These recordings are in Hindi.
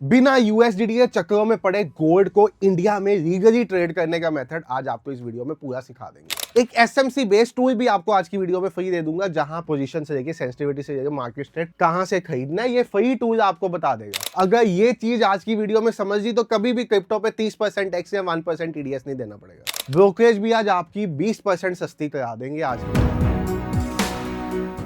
बिना यूएसडीटी के चक्करों में पड़े गोल्ड को इंडिया में लीगली ट्रेड करने का मेथड आज आपको इस वीडियो में पूरा सिखा देंगे। एक एसएमसी बेस्ड टूल भी आपको आज की वीडियो में फ्री दे दूंगा, जहां पोजीशन से लेके सेंसिटिविटी से लेके मार्केट स्टेट कहां से खरीदना है, ये फ्री टूल आपको बता देगा। अगर ये चीज आज की वीडियो में समझ ली तो कभी भी क्रिप्टो पे 30% टैक्स या 1% टीडीएस नहीं देना पड़ेगा। ब्रोकरेज भी आज आपकी 20% सस्ती करा देंगे आज की।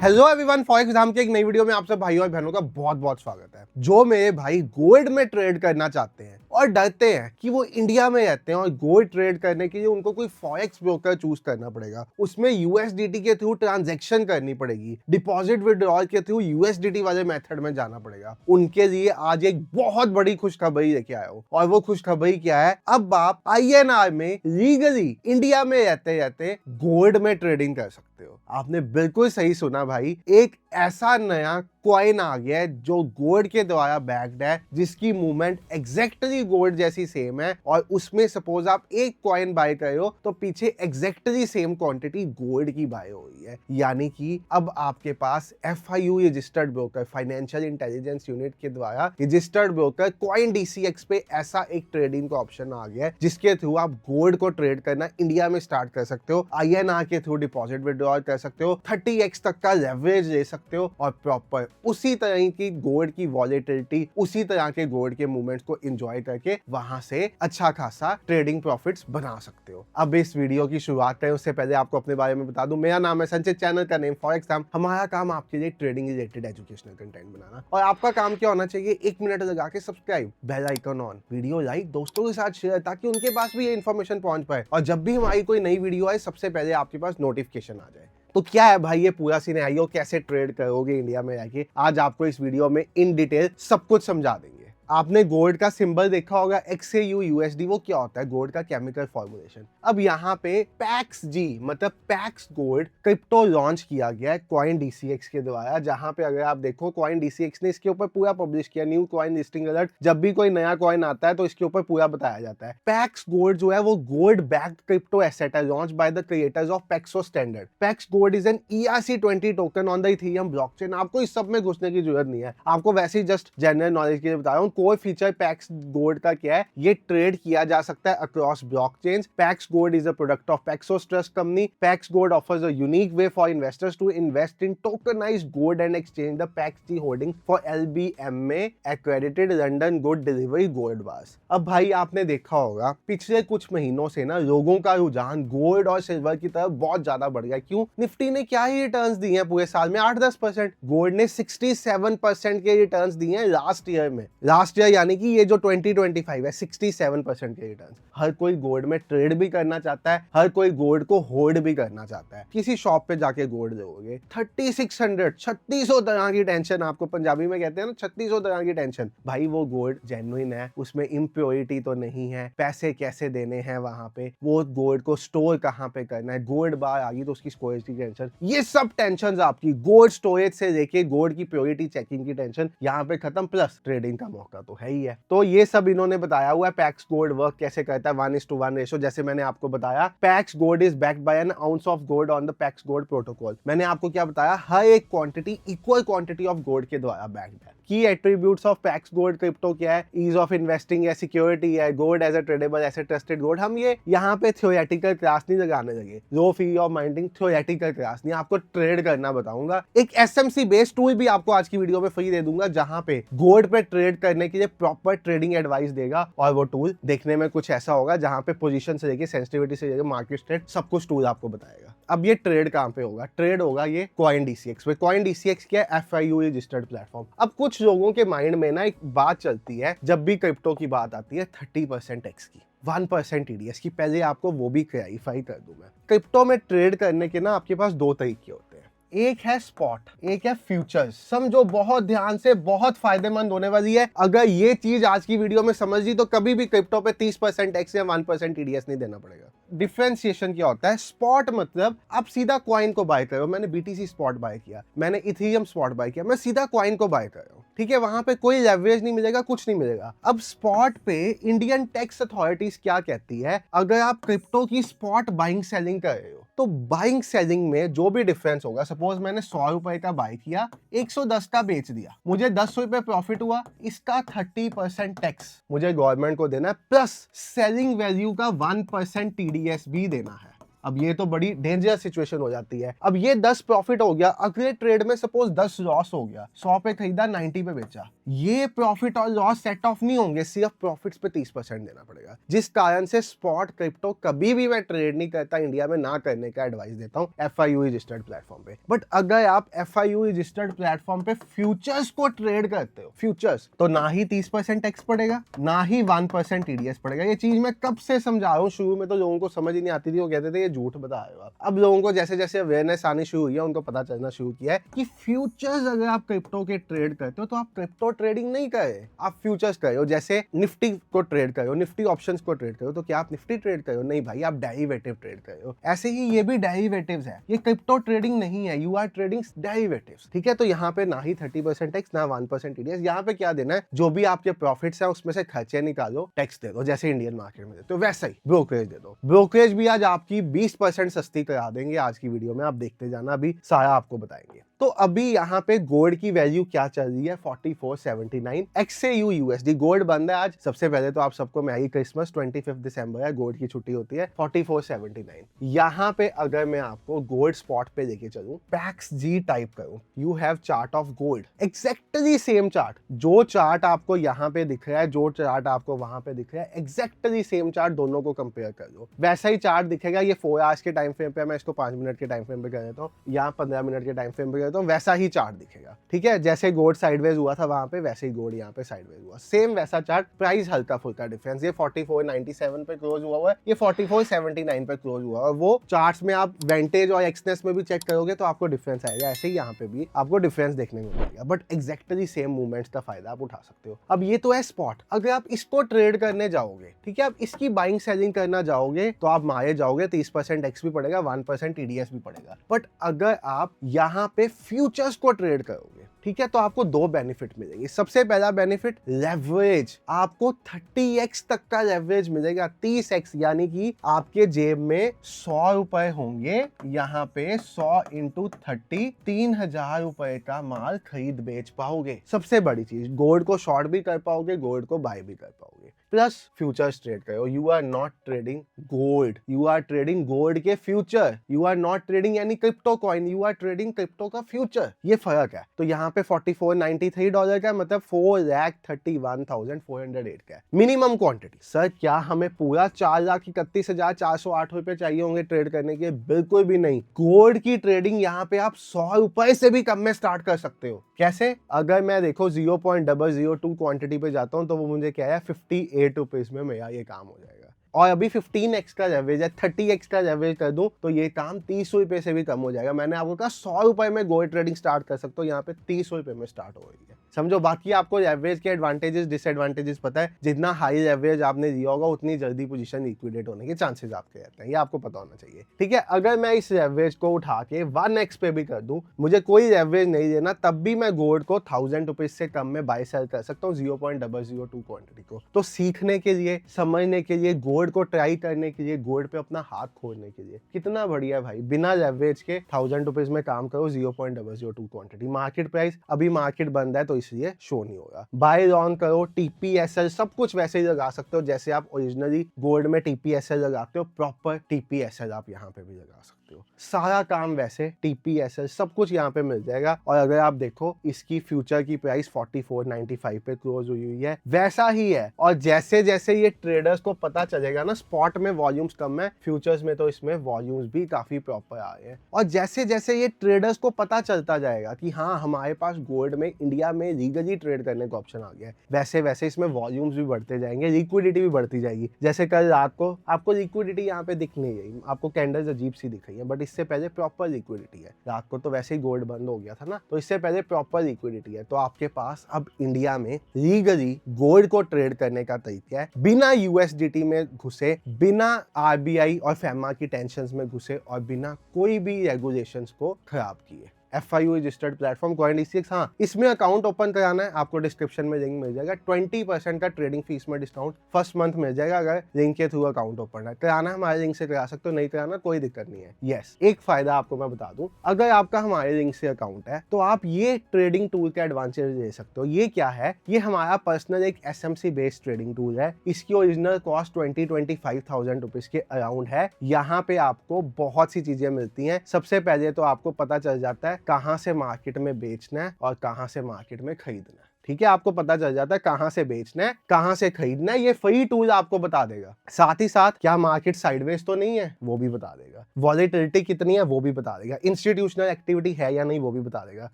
हेलो एवरीवन, फॉरेक्स धाम के एक नई वीडियो में आप सब भाइयों और बहनों का बहुत बहुत स्वागत है। जो मेरे भाई गोल्ड में ट्रेड करना चाहते हैं और डरते हैं कि वो इंडिया में रहते हैं और गोल्ड ट्रेड करने के लिए उनको कोई फॉरेक्स ब्रोकर चूज करना पड़ेगा, उसमें यूएसडीटी के थ्रू ट्रांजैक्शन करनी पड़ेगी, डिपॉजिट विड्रॉल के थ्रू यूएसडीटी वाले मेथड में जाना पड़ेगा, उनके लिए आज एक बहुत बड़ी खुशखबरी लेके आया हूं। और वो खुशखबरी क्या है? अब आप आईएनआर में लीगली इंडिया में रहते रहते गोल्ड में ट्रेडिंग कर सकते हो। आपने बिल्कुल सही सुना भाई, एक ऐसा नया कॉइन आ गया है जो गोल्ड के द्वारा बैक्ड है, जिसकी मूवमेंट एग्जैक्टली गोल्ड जैसी सेम है। और उसमें सपोज आप एक कॉइन बाय कर रहे हो तो पीछे एग्जैक्टली सेम क्वांटिटी गोल्ड की बाय हो रही है। यानी कि अब आपके पास FIU registered broker, financial intelligence unit के द्वारा रजिस्टर्ड ब्रोकर कॉइन डीसीएक्स पे ऐसा एक ट्रेडिंग का ऑप्शन आ गया है, जिसके थ्रू आप गोल्ड को ट्रेड करना इंडिया में स्टार्ट कर सकते हो। आईएनआर के थ्रू डिपॉजिट विड्रॉल कर सकते हो, 30x तक का लेवरेज ले सकते हो और प्रॉपर उसी तरह की गोल्ड की वॉलेटिलिटी, उसी तरह के गोल्ड के मूवमेंट्स को एंजॉय करके वहां से अच्छा खासा ट्रेडिंग प्रॉफिट्स बना सकते हो। अब इस वीडियो की शुरुआत करें उससे पहले आपको अपने बारे में बता दूं, मेरा नाम है संचित, चैनल का नेम फॉरेक्स धाम। हमारा काम आपके लिए ट्रेडिंग रिलेटेड एजुकेशनल कंटेंट बनाना, और आपका काम क्या होना चाहिए? 1 मिनट लगा के subscribe, bell icon on, video like, दोस्तों के साथ शेयर, ताकि उनके पास भी ये इन्फॉर्मेशन पहुंच पाए और जब भी हमारी कोई नई वीडियो आए सबसे पहले आपके पास नोटिफिकेशन आ जाए। तो क्या है भाई ये पूरा सिनेरियो, कैसे ट्रेड करोगे इंडिया में रह के, आज आपको इस वीडियो में इन डिटेल सब कुछ समझा देंगे। आपने गोल्ड का सिंबल देखा होगा XAU USD, वो क्या होता है? गोल्ड का केमिकल फॉर्मुलेशन। अब यहाँ पे पैक्स जी मतलब पैक्स गोल्ड क्रिप्टो लॉन्च किया गया है कॉइन डीसीएक्स के द्वारा, जहाँ पे अगर आप देखो कॉइन डीसीएक्स ने इसके ऊपर पूरा पब्लिश किया, न्यू कॉइन लिस्टिंग अलर्ट, जब भी कोई नया कॉइन आता है तो इसके ऊपर पूरा बताया जाता है। पैक्स गोल्ड जो है वो गोल्ड बैक्ड क्रिप्टो एसेट है, launch by the creators of Paxos Standard. Pax gold is an ERC20 token on the Ethereum blockchain. आपको इस सब में घुसने की जरूरत नहीं है, आपको वैसे ही जस्ट जनरल नॉलेज के लिए बता रहा हूँ। कोर फीचर पैक्स गोल्ड का क्या है? ये ट्रेड किया जा सकता है across blockchains. Pax gold is a product of Paxos Trust company. Pax Gold offers a unique way for investors to invest in tokenised gold and exchange the Pax G holding for LBMA accredited London good delivery gold bars. अब भाई आपने देखा होगा पिछले कुछ महीनों से ना लोगों का रुझान गोल्ड और सिल्वर की तरफ बहुत ज्यादा बढ़ गया। क्यों? निफ्टी ने क्या ही रिटर्न्स दिए हैं पूरे साल में? 8-10%। गोल्ड ने 67% के रिटर्न्स दिए हैं लास्ट ईयर में। लास्ट ईयर यानी कि ये जो 2025 है, 67% के रिटर्न। हर कोई गोल्ड में ट्रेड भी करना चाहता है, हर कोई गोल्ड को होल्ड भी करना चाहता है। किसी शॉप पे जाके गोल्ड लोगे 3600 3600 तरह की टेंशन, आपको पंजाबी में कहते हैं ना 3600 तरह की टेंशन। भाई वो गोल्ड जेन्युइन है, उसमें इम्प्योरिटी तो नहीं है, पैसे कैसे देने हैं वहां पे, वो गोल्ड को स्टोर कहाँ पे करना है, गोल्ड बार आ गई तो उसकी स्टोरेज की टेंशन, ये सब टेंशन आपकी गोल्ड स्टोरेज से लेके गोल्ड की प्योरिटी चेकिंग की टेंशन यहाँ पे खत्म, प्लस ट्रेडिंग का मौका तो है ही है। तो ये सब इन्होंने बताया हुआ है। पैक्स गोल्ड वर्क कैसे करता है, 1:1 रेशो, जैसे मैंने आपको बताया। Pax gold is backed by an ounce of gold on the Pax Gold protocol. मैंने आपको क्या बताया? हर एक quantity equal quantity of gold के द्वारा बैक्ड है। Key attributes of Pax Gold crypto क्या है? ईज ऑफ इन्वेस्टिंग है, सिक्योरिटी है, gold as a tradeable asset, trusted gold. हम ये यहाँ पे थ्योरेटिकल क्लास नहीं लगाने लगे, low fee of mining theoretical class नहीं, आपको ट्रेड करना बताऊंगा। एक एसएमसी बेस्ड टूल भी आपको आज की वीडियो में फ्री दे दूंगा, जहां पे गोल्ड पे ट्रेड करने के लिए प्रॉपर ट्रेडिंग एडवाइस देगा। और वो टूल देखने में कुछ ऐसा होगा जहां पे पोजीशन से लेके सेंसिटिविटी से लेके मार्केट स्टेट सब कुछ टूल आपको बताएगा। अब ये ट्रेड कहां पे होगा? ट्रेड होगा ये कॉइन डीसीएक्स पे। कॉइन डीसीएक्स क्या है? FIU registered platform. अब कुछ लोगों के माइंड में ना एक बात चलती है, जब भी क्रिप्टो की बात आती है 30% टैक्स की, 1% टीडीएस की। पहले आपको वो भी क्लैरिफाई कर दूं मैं। क्रिप्टो में ट्रेड करने के ना आपके पास दो तरीके होते हैं, एक है स्पॉट, एक है फ्यूचर्स। समझो बहुत ध्यान से, बहुत फायदेमंद होने वाली है। अगर ये चीज आज की वीडियो में समझ ली तो कभी भी क्रिप्टो पे 30% टैक्स या 1% टीडीएस नहीं देना पड़ेगा। डिफरेंशिएशन क्या होता है? स्पॉट मतलब आप सीधा कॉइन को बाय करो। मैंने बीटीसी स्पॉट बाय किया, मैंने इथेरियम स्पॉट बाय किया, मैं सीधा कॉइन को बाय कर रहा हूँ, ठीक है? वहां पे कोई लेवरेज नहीं मिलेगा, कुछ नहीं मिलेगा। अब स्पॉट पे इंडियन टैक्स अथॉरिटीज क्या कहती है? अगर आप क्रिप्टो की स्पॉट बाइंग सेलिंग कर रहे हो तो बाइंग सेलिंग में जो भी डिफरेंस होगा, सपोज मैंने 100 रुपए का बाय किया, 110 का बेच दिया, मुझे 10 रुपए प्रॉफिट हुआ, इसका 30% टैक्स मुझे गवर्नमेंट को देना है, प्लस सेलिंग वैल्यू का 1% टीडीएस भी देना है। अब ये तो बड़ी डेंजरस सिचुएशन हो जाती है। अब ये 10 प्रॉफिट हो गया, अगले ट्रेड में सपोज 10 लॉस हो गया, 100 पे खरीदा, 90 पे बेचा, ये प्रॉफिट और लॉस सेट ऑफ नहीं होंगे, सिर्फ प्रॉफिट्स पे 30% देना पड़ेगा। जिस कारण से स्पॉट क्रिप्टो कभी भी मैं ट्रेड नहीं करता, इंडिया में ना करने का एडवाइस देता हूँ FIU रजिस्टर्ड प्लेटफॉर्म पे। बट अगर आप FIU रजिस्टर्ड प्लेटफॉर्म पे फ्यूचर्स को ट्रेड करते हो, फ्यूचर्स, तो ना ही 30% टैक्स पड़ेगा, ना ही 1% टीडीएस पड़ेगा। ये चीज मैं कब से समझा रहा हूँ, शुरू में तो लोगों को समझ ही नहीं आती थी, वो कहते थे ये झूठ बता रहे हो आप। अब लोगों को जैसे जैसे अवेयरनेस आनी शुरू हुई है, उनको पता चलना शुरू किया है कि फ्यूचर्स अगर आप क्रिप्टो के ट्रेड करते हो तो आप क्रिप्टो ट्रेडिंग नहीं कर रहे, आप फ्यूचर्स कर रहे हो। जैसे निफ्टी को ट्रेड कर रहे हो, निफ्टी ऑप्शंस को ट्रेड कर रहे हो, तो क्या आप निफ्टी ट्रेड कर रहे हो? नहीं भाई, आप डेरिवेटिव ट्रेड कर रहे हो। ऐसे ही ये भी डेरिवेटिव्स है, ये क्रिप्टो ट्रेडिंग नहीं है, यू आर ट्रेडिंग डेरिवेटिव्स, ठीक है। तो यहाँ पे ना ही 30% टैक्स, ना 1% टीडीएस। यहाँ पे क्या देना है, जो भी आपके प्रॉफिट्स है उसमें से खर्चे निकालो, टैक्स दे दो, जैसे इंडियन मार्केट में देते हो वैसा ही ब्रोकरेज दे दो। ब्रोकरेज भी आज आपकी 20% सस्ती करा देंगे आज की वीडियो में, आप देखते जाना, अभी सारा आपको बताएंगे। तो अभी यहाँ पे गोल्ड की वैल्यू क्या चल रही है, 4479 XAU USD। गोल्ड बंद है आज। सबसे पहले तो आप सबको मैरी क्रिसमस, 25 दिसंबर है, गोल्ड की छुट्टी होती है। 4479 यहाँ पे अगर मैं आपको गोल्ड स्पॉट पे लेके चलूं, पैक्स जी टाइप करूं, you have chart of gold, exactly same chart, जो चार्ट आपको यहाँ पे दिख रहा है, जो चार्ट आपको वहां पे दिख रहा है, एग्जैक्टली सेम चार्ट, दोनों को कंपेयर कर लो, वैसा ही चार्ट दिखेगा। ये 4 आवर्स के टाइम फ्रेम पे, मैं इसको 5 मिनट के टाइम फ्रेम पे कर देता हूँ, यहाँ 15 मिनट के टाइम फ्रेम पे तो वैसा ही चार्ट दिखेगा, ठीक है। जैसे गोल्ड साइडवेज हुआ था वहां पे, वैसे ही गोल्ड यहाँ पे साइडवेज हुआ, सेम वैसा चार्ट। प्राइस हल्का फुल्का डिफरेंस, ये 4497 पे क्लोज हुआ हुआ है, ये 4479 पे क्लोज हुआ है। वो चार्ट्स में आप वेंटेज और एक्सनेस में भी चेक करोगे तो आपको डिफरेंस आएगा, ऐसे ही यहाँ पे भी आपको डिफरेंस देखने को मिलेगा, बट एग्जैक्टली सेम मूवमेंट्स का फायदा आप उठा सकते हो। अब ये तो है स्पॉट। अगर आप इसको ट्रेड करने जाओगे, ठीक है, आप इसकी बाइंग सेलिंग करना जाओगे तो आप मारे जाओगे, 30% टैक्स भी पड़ेगा, 1% टीडीएस भी पड़ेगा। बट अगर आप यहाँ पे फ्यूचर्स को ट्रेड करोगे, ठीक है, तो आपको 2 बेनिफिट मिलेंगे। सबसे पहला बेनिफिट, लेवरेज, आपको 30x तक का लेवरेज मिलेगा, 30x, यानी कि आपके जेब में 100 रुपए होंगे, यहाँ पे 100 × 30, 3000 रुपए का माल खरीद बेच पाओगे। सबसे बड़ी चीज, गोल्ड को शॉर्ट भी कर पाओगे, गोल्ड को बाय भी कर पाओगे, प्लस फ्यूचर्स ट्रेड करो। You are not trading gold, you are trading gold के future. You are not trading यानी crypto coin, you are trading crypto का फ्यूचर, ये फर्क है। तो यहाँ पे $4493 का मतलब 4,31,408 का मिनिमम क्वांटिटी। सर क्या हमें पूरा 4,31,408 रुपए चाहिए होंगे ट्रेड करने के? बिल्कुल भी नहीं। गोल्ड की ट्रेडिंग यहाँ पे आप 100 रुपए से भी कम में स्टार्ट कर सकते हो। कैसे? अगर मैं देखो 0.002 क्वांटिटी पे जाता हूँ तो वो मुझे क्या है, 58 रुपीज में मेरा ये काम हो जाएगा। और अभी 15x का लेवरेज है, 30x का लेवरेज कर दूं तो ये काम 30 रुपए से भी कम हो जाएगा। मैंने आपको कहा 100 रुपए में गोल्ड ट्रेडिंग स्टार्ट कर सकते हो, यहाँ पे 30 रुपए में स्टार्ट हो रही है। समझो। बाकी आपको लेवरेज के एडवांटेजेस डिसएडवांटेजेस पता है, जितना हाई लेवरेज आपने दिया होगा उतनी जल्दी पोजीशन लिक्विडेट होने के चांसेस आपके रहते हैं, ये आपको पता होना चाहिए, ठीक है। अगर मैं इस लेवरेज को उठा के 1x पे भी कर दूं, मुझे कोई लेवरेज नहीं देना, तब भी मैं गोल्ड को 1000 रुपीज से कम में बाय सेल कर सकता हूँ 0.002 क्वांटिटी को। तो सीखने के लिए, समझने के लिए, गोल्ड को ट्राई करने के लिए, गोल्ड पे अपना हाथ खोलने के लिए कितना बढ़िया भाई, बिना लेवरेज के 1000 रुपीज में काम करो, 0.002 क्वांटिटी। मार्केट प्राइस, अभी मार्केट बंद है तो इसलिए शो नहीं होगा। बाय लॉन्ग करो, टीपीएसएल सब कुछ वैसे ही लगा सकते हो जैसे आप ओरिजिनली गोल्ड में टीपीएसएल लगाते हो, प्रॉपर टीपीएसएल आप यहाँ पे भी लगा सकते हो। सारा काम वैसे टीपीएसएल सब कुछ यहाँ पे मिल जाएगा। और अगर आप देखो इसकी फ्यूचर की प्राइस 4495 पे क्लोज हुई है, वैसा ही है। और जैसे जैसे ये ट्रेडर्स को पता चलेगा ना, स्पॉट में वॉल्यूम्स कम है, फ्यूचर्स में तो इसमें वॉल्यूम्स भी काफी प्रॉपर आ रहे हैं। और जैसे जैसे ये ट्रेडर्स को पता चलता जाएगा कि हाँ हमारे पास गोल्ड में इंडिया में लीगली ट्रेड करने का ऑप्शन आ गया है, वैसे वैसे इसमें वॉल्यूम्स भी बढ़ते जाएंगे, लिक्विडिटी भी बढ़ती जाएगी। जैसे कल रात को आपको लिक्विडिटी यहाँ पे दिख नहीं रही, आपको कैंडल्स अजीब सी दिख रही है, बट इससे पहले प्रॉपर लिक्विडिटी है। रात को तो वैसे ही गोल्ड बंद हो गया था ना, तो इससे पहले प्रॉपर लिक्विडिटी है। तो आपके पास अब इंडिया में लीगली गोल्ड को ट्रेड करने का तरीका है, बिना यूएसडीटी में घुसे, बिना आरबीआई और फेमा की टेंशंस में घुसे और बिना कोई भी रेगुलेशंस को खराब किए। FIU registered platform CoinDCX। हाँ, इसमें अकाउंट ओपन कराना है, आपको डिस्क्रिप्शन में लिंक मिल जाएगा। 20% का ट्रेडिंग फीस में डिस्काउंट फर्स्ट मंथ मिल जाएगा अगर लिंक के थ्रू अकाउंट ओपन है। कराना हमारे लिंक से करा सकते हो, नहीं कराना कोई दिक्कत नहीं है। यस, एक फायदा आपको मैं बता दूं, अगर आपका हमारे लिंक से अकाउंट है तो आप ये ट्रेडिंग टूल के एडवांटेज ले सकते हो। ये क्या है? ये हमारा पर्सनल एक SMC बेस्ड ट्रेडिंग टूल है। इसकी ओरिजिनल कॉस्ट 20-25,000 रुपीज के अराउंड है। यहाँ पे आपको बहुत सी चीजें मिलती हैं। सबसे पहले तो आपको पता चल जाता है कहाँ से मार्केट में बेचना है और कहाँ से मार्केट में खरीदना है। ठीक है, आपको पता चल जाता है कहां से बेचना है, कहां से खरीदना है। ये फ्री टूल आपको बता देगा। साथ ही साथ क्या मार्केट साइडवेज तो नहीं है, वो भी बता देगा। वॉलेटिलिटी कितनी है, वो भी बता देगा। इंस्टीट्यूशनल एक्टिविटी है या नहीं, वो भी बता देगा।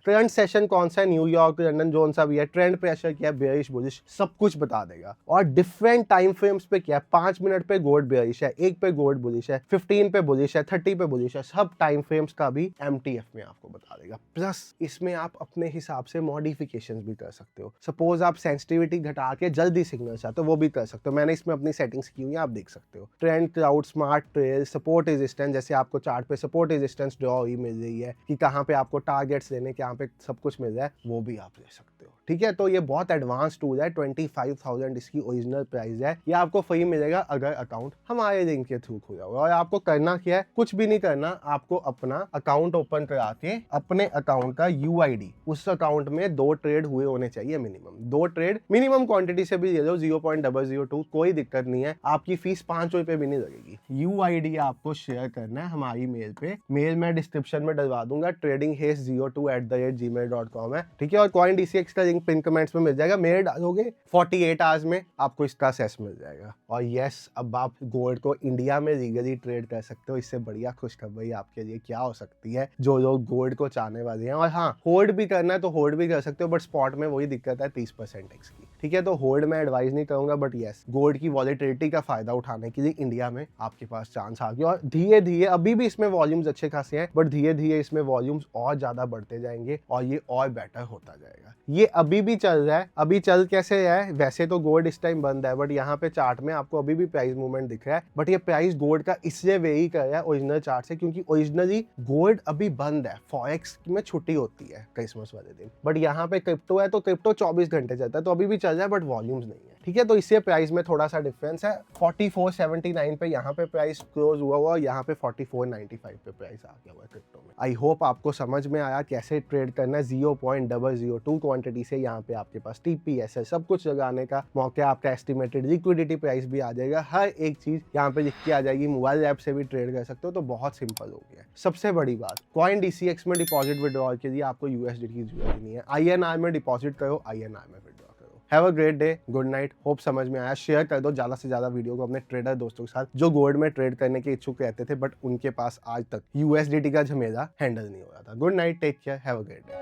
करंट सेशन कौन सा है, न्यूयॉर्क, लंदन, जोन सा भी है, ट्रेंड प्रेशर क्या है, बेयरिश बुलिश, सब कुछ बता देगा। और डिफरेंट टाइम फ्रेम्स पे क्या है, 5 मिनट पे गोल्ड बेयरिश है, 1 पे गोल्ड बुलिश है, 15 पे बुलिश है, 30 पे बुलिश है, सब टाइम फ्रेम्स का भी MTF में आपको बता देगा। प्लस इसमें आप अपने हिसाब से मॉडिफिकेशन भी कर सकते हो। सपोज आप सेंसिटिविटी घटा के जल्दी सिग्नल चाहते हो, वो भी कर सकते हो। मैंने इसमें अपनी सेटिंग्स की हुई है, आप देख सकते हो। Trend, crowd, smart trail, support resistance, जैसे आपको चार्ट पे सपोर्ट रेजिस्टेंस ड्रॉ हुई मिल रही है कि कहाँ पे आपको टारगेट्स लेने के, यहाँ पे सब कुछ मिल रहा है, वो भी आप ले सकते हो। ठीक है, तो ये बहुत एडवांस टूल है। 25,000 इसकी ओरिजिनल प्राइस है। ये आपको फ्री मिलेगा अगर अकाउंट हमारे लिंक के थ्रू खुला होगा। और आपको करना क्या है, कुछ भी नहीं करना, आपको अपना अकाउंट ओपन करा के अपने अकाउंट का UID, उस अकाउंट में 2 ट्रेड हुए होने चाहिए मिनिमम। 2 ट्रेड मिनिमम क्वांटिटी से भी ले लो, 0.002, कोई दिक्कत नहीं है। आपकी फीस 5 रुपए भी नहीं लगेगी। UID आपको शेयर करना है हमारी मेल पे। मेल मैं डिस्क्रिप्शन में डलवा दूंगा, tradinghaze02@gmail.com है। ठीक है, और CoinDCX का लिंक पिन कमेंट्स में मिल जाएगा। मेल डालोगे 48 आवर्स में आपको इसका सेस मिल जाएगा। और यस, अब आप गोल्ड को इंडिया में लीगली ट्रेड कर सकते हो। इससे बढ़िया खुशखबरी आपके लिए क्या हो सकती है, जो लोग गोल्ड को चाहने वाले हैं। और हाँ, होल्ड भी करना है तो होल्ड भी कर सकते हो, बट स्पॉट में वही दिक्कत है 30% टैक्स की। ठीक है, तो होल्ड में एडवाइस नहीं करूंगा, बट यस, गोल्ड की वॉलेटिलिटी का फायदा उठाने के लिए इंडिया में आपके पास चांस आ गया। और धीरे धीरे, अभी भी इसमें वॉल्यूम्स अच्छे खासे हैं, बट धीरे धीरे इसमें वॉल्यूम्स और ज्यादा बढ़ते जाएंगे और ये और बेटर होता जाएगा। ये अभी भी चल रहा है। अभी चल कैसे रहा है, वैसे तो गोल्ड इस टाइम बंद है, बट यहाँ पे चार्ट में आपको अभी भी प्राइस मूवमेंट दिख रहा है। बट ये प्राइस गोल्ड का इसलिए वेरी कर रहा है ओरिजिनल चार्ट से, क्योंकि ओरिजिनली गोल्ड अभी बंद है। फॉरेक्स में छुट्टी होती है क्रिसमस वाले दिन, बट यहाँ पे क्रिप्टो है तो क्रिप्टो 24 घंटे चलता है, तो अभी भी चल रहा है, बट वॉल्यूम्स नहीं है। ठीक है, तो इससे प्राइस में थोड़ा सा डिफरेंस है। 44.79 पे यहाँ पे प्राइस क्लोज हुआ हुआ, यहाँ पे 44.95 पे प्राइस आ गया हुआ है क्रिप्टो में। आई होप आपको समझ में आया कैसे ट्रेड करना है। 0.002 क्वांटिटी से यहाँ पे आपके पास TPS है, सब कुछ लगाने का मौका। आपका एस्टिमेटेड लिक्विडिटी प्राइस भी आ जाएगा, हर एक चीज यहाँ पे लिख के आ जाएगी। मोबाइल ऐप से भी ट्रेड कर सकते हो, तो बहुत सिंपल हो गया है। सबसे बड़ी बात, CoinDCX में डिपॉजिट विड्रॉल के लिए आपको USD की जरूरत नहीं है। INR में डिपॉजिट करो, INR में विड्रॉ करो। Have a great day, good night. Hope समझ में आया। शेयर कर दो ज्यादा से ज्यादा वीडियो को अपने ट्रेडर दोस्तों के साथ, जो गोल्ड में ट्रेड करने के इच्छुक रहते थे, बट उनके पास आज तक USDT का झमेला हैंडल नहीं हो रहा था। Good night, take care, have a great day.